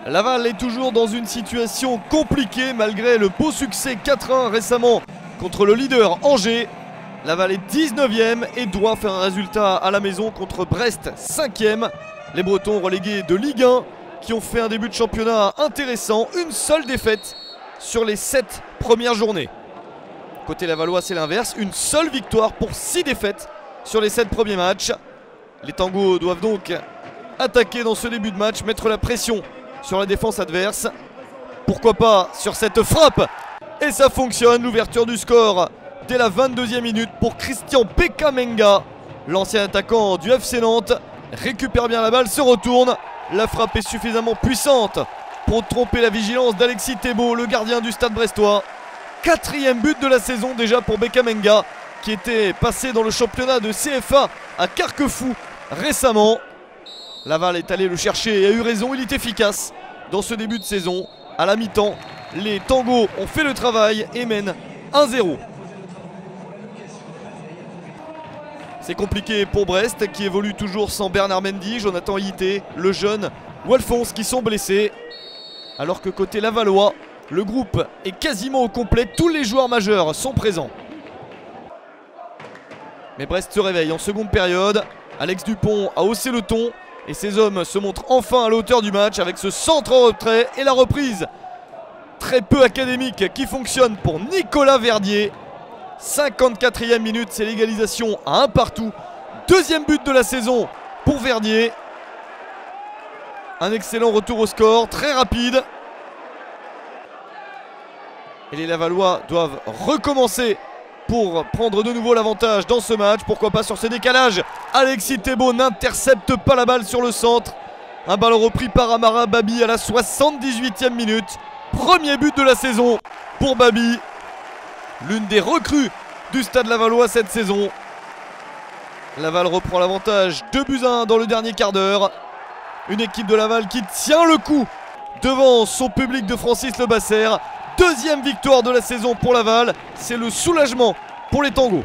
Laval est toujours dans une situation compliquée malgré le beau succès 4-1 récemment contre le leader Angers. Laval est 19e et doit faire un résultat à la maison contre Brest 5e. Les Bretons relégués de Ligue 1 qui ont fait un début de championnat intéressant. Une seule défaite sur les 7 premières journées. Côté lavallois c'est l'inverse, une seule victoire pour 6 défaites sur les 7 premiers matchs. Les Tangos doivent donc attaquer dans ce début de match, mettre la pression sur la défense adverse. Pourquoi pas sur cette frappe. Et ça fonctionne, l'ouverture du score dès la 22e minute pour Christian Bekamenga. L'ancien attaquant du FC Nantes récupère bien la balle, se retourne. La frappe est suffisamment puissante pour tromper la vigilance d'Alexis Thébault, le gardien du Stade brestois. 4e but de la saison déjà pour Bekamenga, qui était passé dans le championnat de CFA à Carquefou récemment. Laval est allé le chercher et a eu raison, il est efficace dans ce début de saison. À la mi-temps, les Tangos ont fait le travail et mènent 1-0. C'est compliqué pour Brest qui évolue toujours sans Bernard Mendy, Jonathan Yité, le jeune ou Alphonse qui sont blessés. Alors que côté lavallois, le groupe est quasiment au complet, tous les joueurs majeurs sont présents. Mais Brest se réveille en seconde période. Alex Dupont a haussé le ton et ses hommes se montrent enfin à la hauteur du match avec ce centre en retrait et la reprise très peu académique qui fonctionne pour Nicolas Verdier. 54e minute, c'est l'égalisation à 1 partout. Deuxième but de la saison pour Verdier. Un excellent retour au score, très rapide. Et les Lavallois doivent recommencer pour prendre de nouveau l'avantage dans ce match. Pourquoi pas sur ce décalage. Alexis Thébault n'intercepte pas la balle sur le centre. Un ballon repris par Amara Babi à la 78e minute. Premier but de la saison pour Babi. L'une des recrues du Stade lavallois cette saison. Laval reprend l'avantage, 2-1 dans le dernier quart d'heure. Une équipe de Laval qui tient le coup devant son public de Francis Le Basser. Deuxième victoire de la saison pour Laval, c'est le soulagement pour les Tangos.